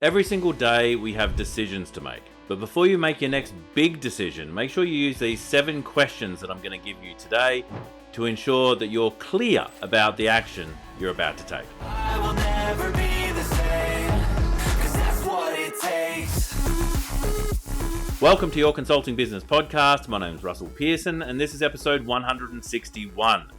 Every single day we have decisions to make. But before you make your next big decision, make sure you use these 7 questions that I'm going to give you today to ensure that you're clear about the action you're about to take. I will never be the same, 'cause that's what it takes. Welcome to your Consulting Business Podcast. My name is Russell Pearson, and this is episode 161.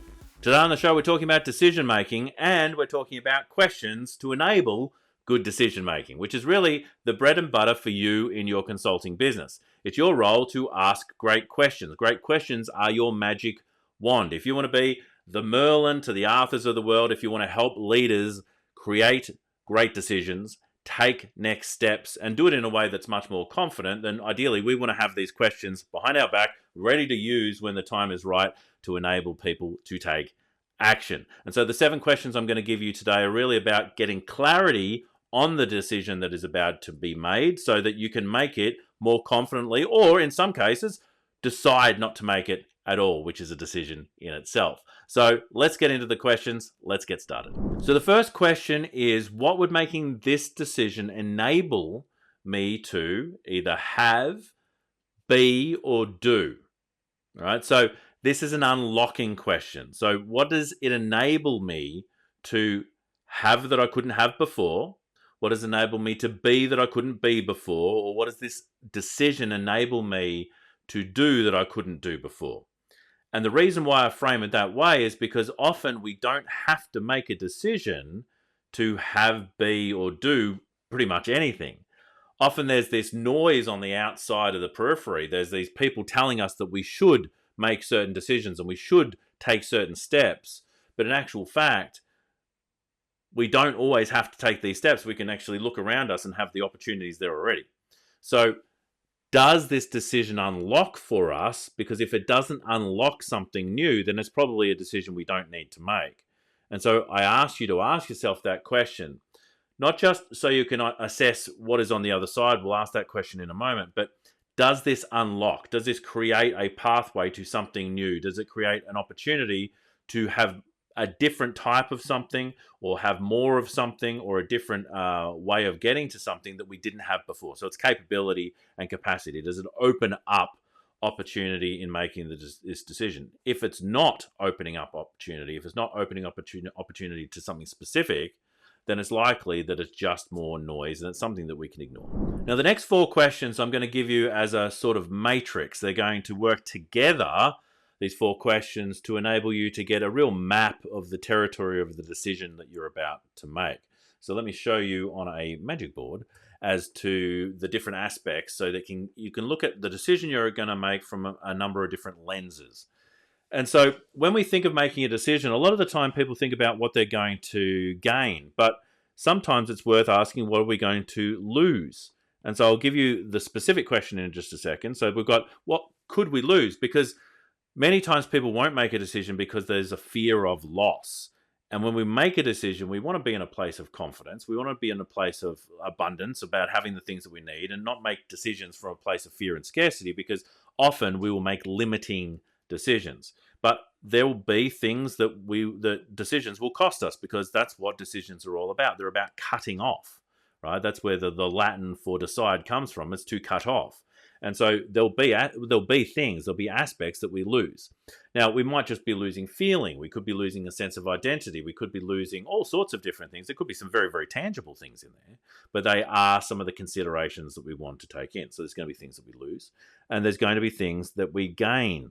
Today on the show, we're talking about decision making, and we're talking about questions to enable good decision making, which is really the bread and butter for you in your consulting business. It's your role to ask great questions. Great questions are your magic wand. If you want to be the Merlin to the Arthurs of the world, if you want to help leaders create great decisions, take next steps, and do it in a way that's much more confident, then ideally we want to have these questions behind our back, ready to use when the time is right to enable people to take action. And so the 7 questions I'm going to give you today are really about getting clarity on the decision that is about to be made so that you can make it more confidently, or in some cases, decide not to make it at all, which is a decision in itself. So let's get into the questions. Let's get started. So the first question is, what would making this decision enable me to either have, be, or do? All right. So this is an unlocking question. So what does it enable me to have that I couldn't have before? What does enable me to be that I couldn't be before? Or what does this decision enable me to do that I couldn't do before? And the reason why I frame it that way is because often we don't have to make a decision to have, be, or do pretty much anything. Often there's this noise on the outside of the periphery. There's these people telling us that we should make certain decisions and we should take certain steps. But in actual fact, we don't always have to take these steps. We can actually look around us and have the opportunities there already. So does this decision unlock for us? Because if it doesn't unlock something new, then it's probably a decision we don't need to make. And so I ask you to ask yourself that question, not just so you can assess what is on the other side. We'll ask that question in a moment. But does this unlock? Does this create a pathway to something new? Does it create an opportunity to have a different type of something, or have more of something, or a different way of getting to something that we didn't have before? So it's capability and capacity. Does it open up opportunity in making this decision? If it's not opening up opportunity, if it's not opening opportunity to something specific, then it's likely that it's just more noise and it's something that we can ignore. Now, the next 4 questions I'm going to give you as a sort of matrix. They're going to work together, these 4 questions, to enable you to get a real map of the territory of the decision that you're about to make. So let me show you on a magic board as to the different aspects so that you can look at the decision you're going to make from a number of different lenses. And so when we think of making a decision, a lot of the time people think about what they're going to gain, but sometimes it's worth asking, what are we going to lose? And so I'll give you the specific question in just a second. So we've got, what could we lose? Because many times people won't make a decision because there's a fear of loss. And when we make a decision, we want to be in a place of confidence. We want to be in a place of abundance about having the things that we need, and not make decisions from a place of fear and scarcity, because often we will make limiting decisions. But there will be things that decisions will cost us, because that's what decisions are all about. They're about cutting off, right? That's where the Latin for decide comes from. It's to cut off. And so there'll be things, there'll be aspects that we lose. Now, we might just be losing feeling. We could be losing a sense of identity. We could be losing all sorts of different things. There could be some very, very tangible things in there, but they are some of the considerations that we want to take in. So there's going to be things that we lose, and there's going to be things that we gain.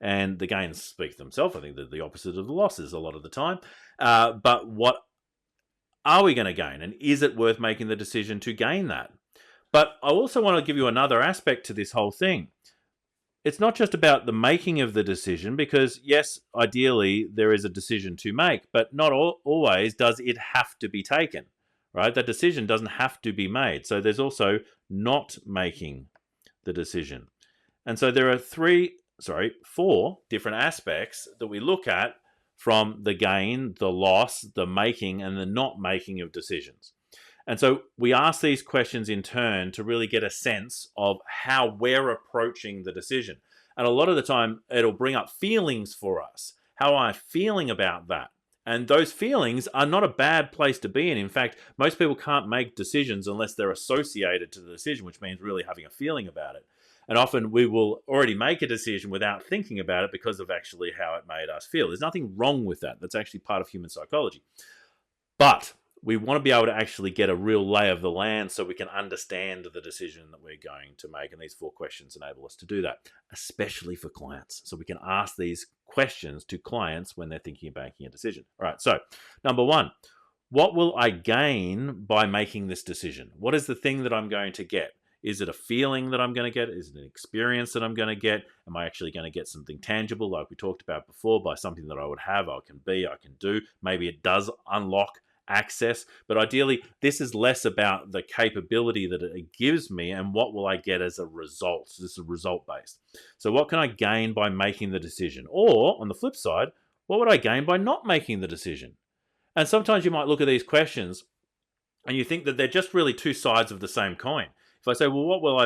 And the gains speak for themselves. I think they're the opposite of the losses a lot of the time. But what are we going to gain? And is it worth making the decision to gain that? But I also want to give you another aspect to this whole thing. It's not just about the making of the decision, because yes, ideally there is a decision to make, but not always does it have to be taken, right? That decision doesn't have to be made. So there's also not making the decision. And so there are 4 different aspects that we look at from the gain, the loss, the making, and the not making of decisions. And so we ask these questions in turn to really get a sense of how we're approaching the decision. And a lot of the time, it'll bring up feelings for us. How am I feeling about that? And those feelings are not a bad place to be in. In fact, most people can't make decisions unless they're associated to the decision, which means really having a feeling about it. And often we will already make a decision without thinking about it because of actually how it made us feel. There's nothing wrong with that. That's actually part of human psychology. But we want to be able to actually get a real lay of the land so we can understand the decision that we're going to make. And these 4 questions enable us to do that, especially for clients. So we can ask these questions to clients when they're thinking about making a decision. All right, so number 1, what will I gain by making this decision? What is the thing that I'm going to get? Is it a feeling that I'm going to get? Is it an experience that I'm going to get? Am I actually going to get something tangible like we talked about before, by something that I would have, I can be, I can do? Maybe it does unlock access, but ideally this is less about the capability that it gives me and what will I get as a result. So this is result based. So what can I gain by making the decision? Or on the flip side, what would I gain by not making the decision? And sometimes you might look at these questions and you think that they're just really 2 sides of the same coin. If I say, well, what will I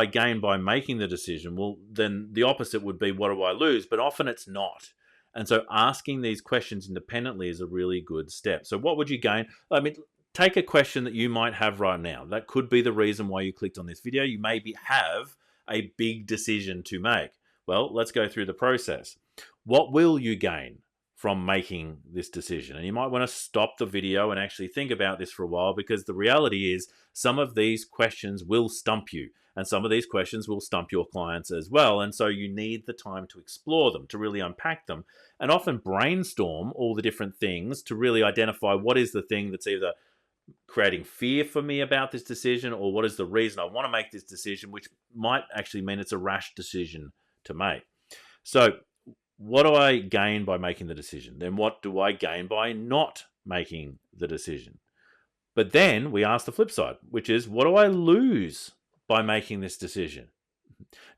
gain by making the decision? Well, then the opposite would be, what do I lose? But often it's not. And so asking these questions independently is a really good step. So what would you gain? I mean, take a question that you might have right now. That could be the reason why you clicked on this video. You maybe have a big decision to make. Well, let's go through the process. What will you gain from making this decision? And you might want to stop the video and actually think about this for a while, because the reality is some of these questions will stump you. And some of these questions will stump your clients as well. And so you need the time to explore them, to really unpack them, and often brainstorm all the different things to really identify what is the thing that's either creating fear for me about this decision, or what is the reason I want to make this decision, which might actually mean it's a rash decision to make. So what do I gain by making the decision? Then what do I gain by not making the decision? But then we ask the flip side, which is, what do I lose by making this decision?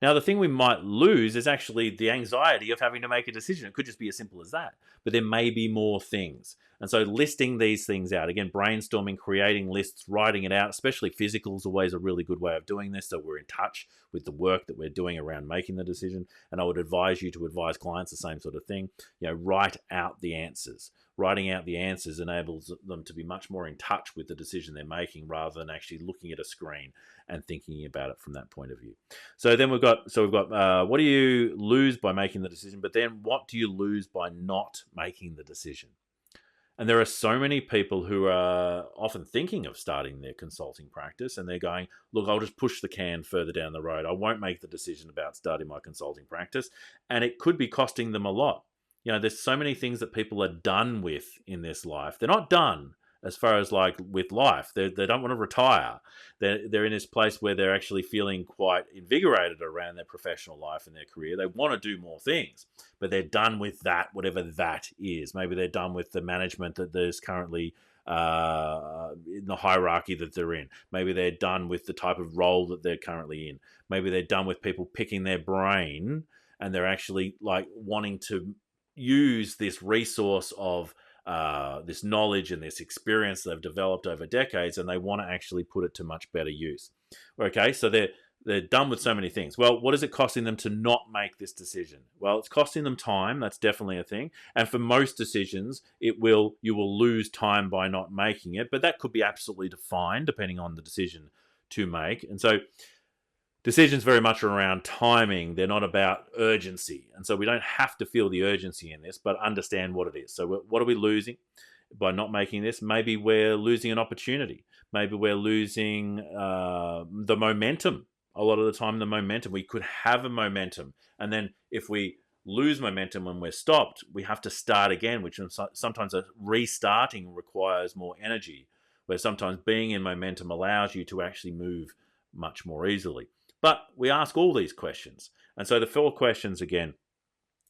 Now, the thing we might lose is actually the anxiety of having to make a decision. It could just be as simple as that, but there may be more things. And so listing these things out, again, brainstorming, creating lists, writing it out, especially physical is always a really good way of doing this. So we're in touch with the work that we're doing around making the decision. And I would advise you to advise clients the same sort of thing. Write out the answers. Writing out the answers enables them to be much more in touch with the decision they're making, rather than actually looking at a screen and thinking about it from that point of view. So then we've got what do you lose by making the decision? But then what do you lose by not making the decision? And there are so many people who are often thinking of starting their consulting practice, and they're going, look, I'll just push the can further down the road. I won't make the decision about starting my consulting practice. And it could be costing them a lot. There's so many things that people are done with in this life. They're not done as far as like with life. They don't want to retire. They're in this place where they're actually feeling quite invigorated around their professional life and their career. They want to do more things, but they're done with that, whatever that is. Maybe they're done with the management that there's currently in the hierarchy that they're in. Maybe they're done with the type of role that they're currently in. Maybe they're done with people picking their brain, and they're actually like wanting to use this resource of this knowledge and this experience they've developed over decades, and they want to actually put it to much better use. Okay, so they're done with so many things. Well, what is it costing them to not make this decision? Well, it's costing them time. That's definitely a thing. And for most decisions, you will lose time by not making it, but that could be absolutely defined depending on the decision to make. And so decisions very much around timing. They're not about urgency. And so we don't have to feel the urgency in this, but understand what it is. So what are we losing by not making this? Maybe we're losing an opportunity. Maybe we're losing the momentum. A lot of the time, the momentum, we could have a momentum. And then if we lose momentum when we're stopped, we have to start again, which sometimes restarting requires more energy, where sometimes being in momentum allows you to actually move much more easily. But we ask all these questions. And so the 4 questions again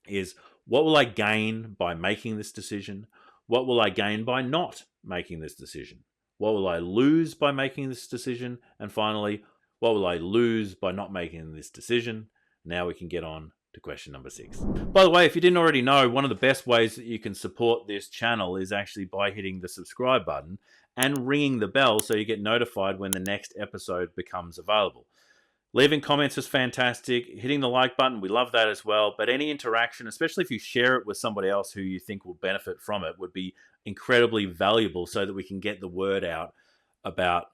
is, what will I gain by making this decision? What will I gain by not making this decision? What will I lose by making this decision? And finally, what will I lose by not making this decision? Now we can get on to question number 6. By the way, if you didn't already know, one of the best ways that you can support this channel is actually by hitting the subscribe button and ringing the bell so you get notified when the next episode becomes available. Leaving comments is fantastic. Hitting the like button, we love that as well. But any interaction, especially if you share it with somebody else who you think will benefit from it, would be incredibly valuable so that we can get the word out about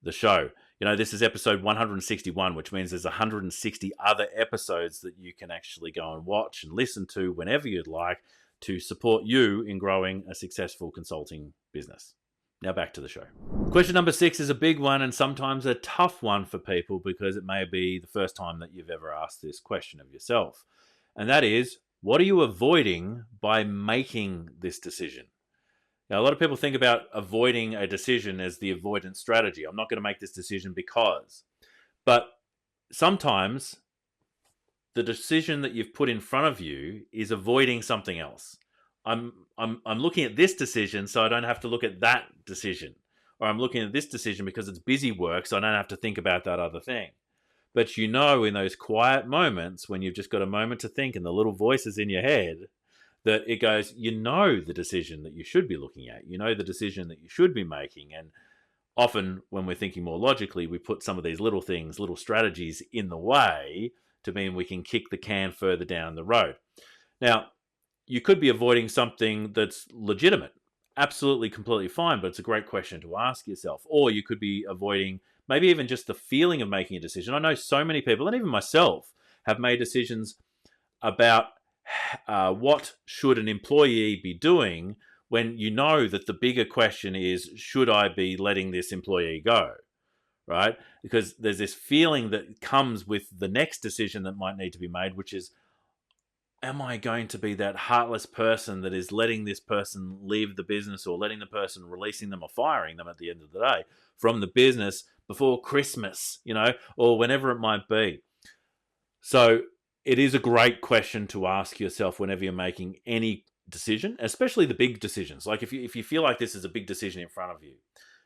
the show. This is episode 161, which means there's 160 other episodes that you can actually go and watch and listen to whenever you'd like to support you in growing a successful consulting business. Now back to the show. Question number 6 is a big one and sometimes a tough one for people because it may be the first time that you've ever asked this question of yourself. And that is, what are you avoiding by making this decision? Now, a lot of people think about avoiding a decision as the avoidance strategy. I'm not going to make this decision because. But sometimes the decision that you've put in front of you is avoiding something else. I'm looking at this decision so I don't have to look at that decision. Or I'm looking at this decision because it's busy work so I don't have to think about that other thing. But in those quiet moments when you've just got a moment to think and the little voices in your head, that it goes, the decision that you should be looking at, the decision that you should be making. And often when we're thinking more logically, we put some of these little things, little strategies in the way to mean we can kick the can further down the road. Now, you could be avoiding something that's legitimate, absolutely, completely fine, but it's a great question to ask yourself. Or you could be avoiding maybe even just the feeling of making a decision. I know so many people, and even myself, have made decisions about what should an employee be doing when that the bigger question is, should I be letting this employee go? Right? Because there's this feeling that comes with the next decision that might need to be made, which is, am I going to be that heartless person that is letting this person leave the business or letting the person, releasing them or firing them at the end of the day from the business before Christmas, or whenever it might be? So it is a great question to ask yourself whenever you're making any decision, especially the big decisions. Like if you feel like this is a big decision in front of you,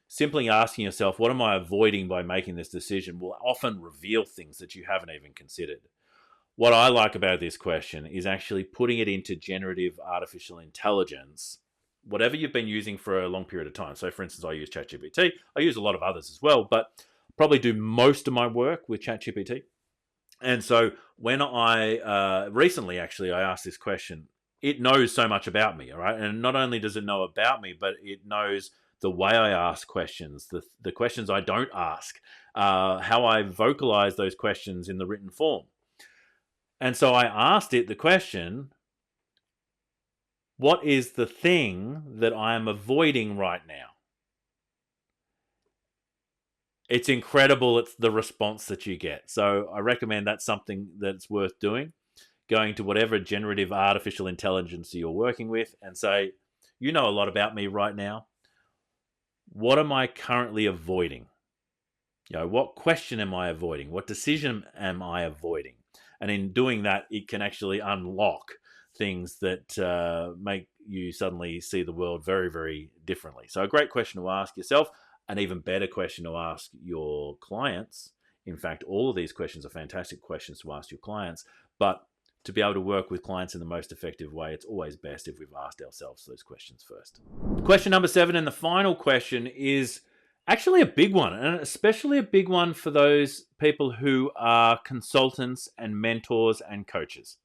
simply asking yourself, what am I avoiding by making this decision, will often reveal things that you haven't even considered. What I like about this question is actually putting it into generative artificial intelligence, whatever you've been using for a long period of time. So for instance, I use ChatGPT. I use a lot of others as well, but probably do most of my work with ChatGPT. And so when I recently, actually, I asked this question, it knows so much about me, all right? And not only does it know about me, but it knows the way I ask questions, the questions I don't ask, how I vocalize those questions in the written form. And so I asked it the question, what is the thing that I am avoiding right now? It's incredible. It's the response that you get. So I recommend that's something that's worth doing. Going to whatever generative artificial intelligence you're working with and say, a lot about me right now. What am I currently avoiding? What question am I avoiding? What decision am I avoiding? And in doing that, it can actually unlock things that make you suddenly see the world very, very differently. So a great question to ask yourself, an even better question to ask your clients. In fact, all of these questions are fantastic questions to ask your clients, but to be able to work with clients in the most effective way, it's always best if we've asked ourselves those questions first. Question number 7, and the final question, is actually a big one, and especially a big one for those people who are consultants and mentors and coaches.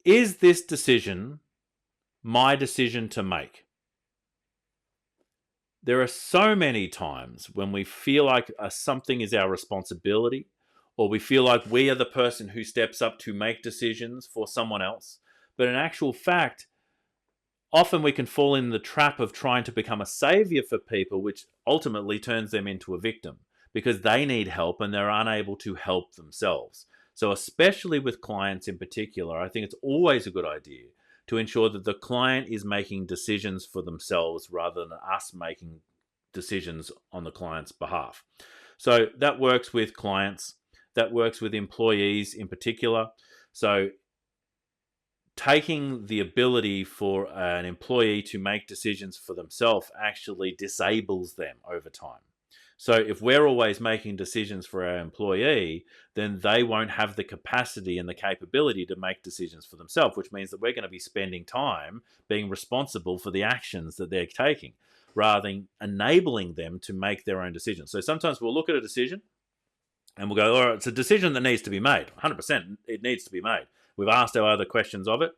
Is this decision my decision to make? There are so many times when we feel like something is our responsibility, or we feel like we are the person who steps up to make decisions for someone else. But in actual fact, often we can fall in the trap of trying to become a savior for people, which ultimately turns them into a victim because they need help and they're unable to help themselves. So especially with clients in particular, I think it's always a good idea to ensure that the client is making decisions for themselves rather than us making decisions on the client's behalf. So that works with clients, that works with employees in particular. So taking the ability for an employee to make decisions for themselves actually disables them over time. So if we're always making decisions for our employee, then they won't have the capacity and the capability to make decisions for themselves, which means that we're going to be spending time being responsible for the actions that they're taking, rather than enabling them to make their own decisions. So sometimes we'll look at a decision And we'll go, all right, it's a decision that needs to be made. 100%, it needs to be made. We've asked our other questions of it,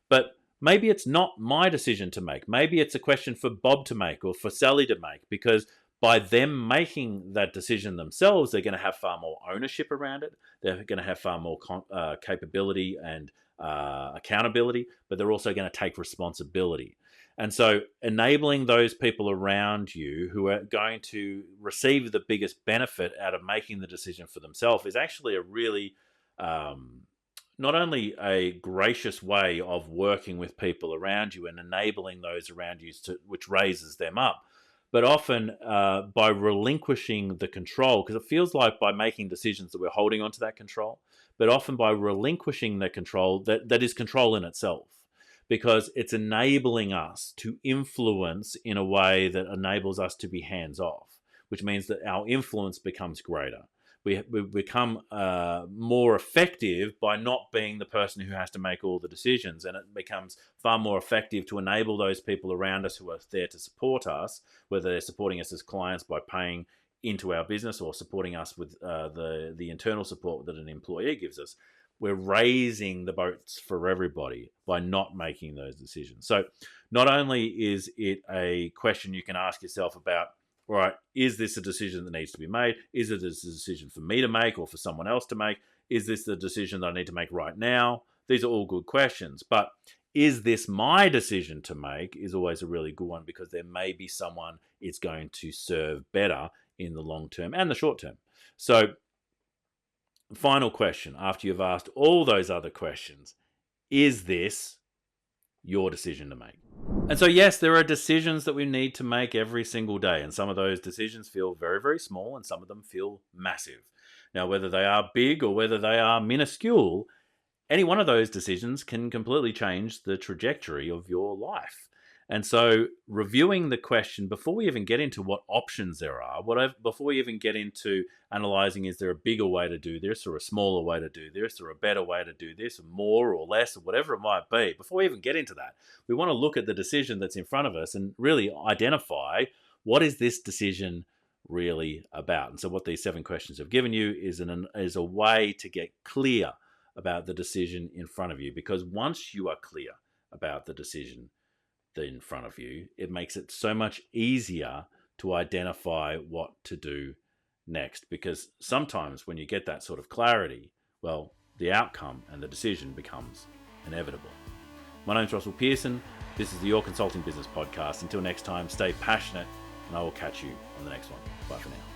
but maybe it's not my decision to make. Maybe it's a question for Bob to make or for Sally to make, because by them making that decision themselves, they're going to have far more ownership around it. They're going to have far more capability and accountability, but they're also going to take responsibility. And so enabling those people around you who are going to receive the biggest benefit out of making the decision for themselves is actually a really, not only a gracious way of working with people around you and enabling those around you which raises them up, but often by relinquishing the control, because it feels like by making decisions that we're holding onto that control, but often by relinquishing the control that is control in itself, because it's enabling us to influence in a way that enables us to be hands off, which means that our influence becomes greater. We become more effective by not being the person who has to make all the decisions, and it becomes far more effective to enable those people around us who are there to support us, whether they're supporting us as clients by paying into our business or supporting us with the internal support that an employee gives us. We're raising the boats for everybody by not making those decisions. So not only is it a question you can ask yourself about, all right, is this a decision that needs to be made? Is it a decision for me to make or for someone else to make? Is this the decision that I need to make right now? These are all good questions. But is this my decision to make is always a really good one, because there may be someone it's going to serve better in the long term and the short term. So final question, after you've asked all those other questions, is this your decision to make? And so, yes, there are decisions that we need to make every single day. And some of those decisions feel very, very small, and some of them feel massive. Now, whether they are big or whether they are minuscule, any one of those decisions can completely change the trajectory of your life. And so reviewing the question before we even get into what options there are, before we even get into analyzing, is there a bigger way to do this or a smaller way to do this or a better way to do this, or more or less or whatever it might be, before we even get into that, we want to look at the decision that's in front of us and really identify, what is this decision really about? And so what these 7 questions have given you is a way to get clear about the decision in front of you, because once you are clear about the decision in front of you, it makes it so much easier to identify what to do next. Because sometimes when you get that sort of clarity, well, the outcome and the decision becomes inevitable. My name's Russell Pearson. This is the Your Consulting Business Podcast. Until next time, stay passionate, and I will catch you on the next one. Bye for now.